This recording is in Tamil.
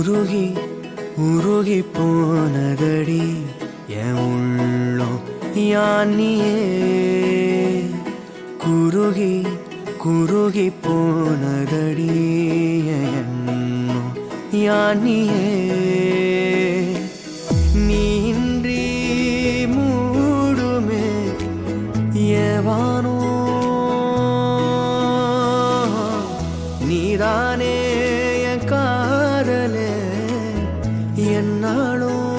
உருகி உருகி போனதடி என் உள்ளம் யானியே குருகி குருகி போனதடி என் எண்ணம் யானியே நீன்றி மூடுமே ஏவானோ நீதானே என் காதலே என்னாலும்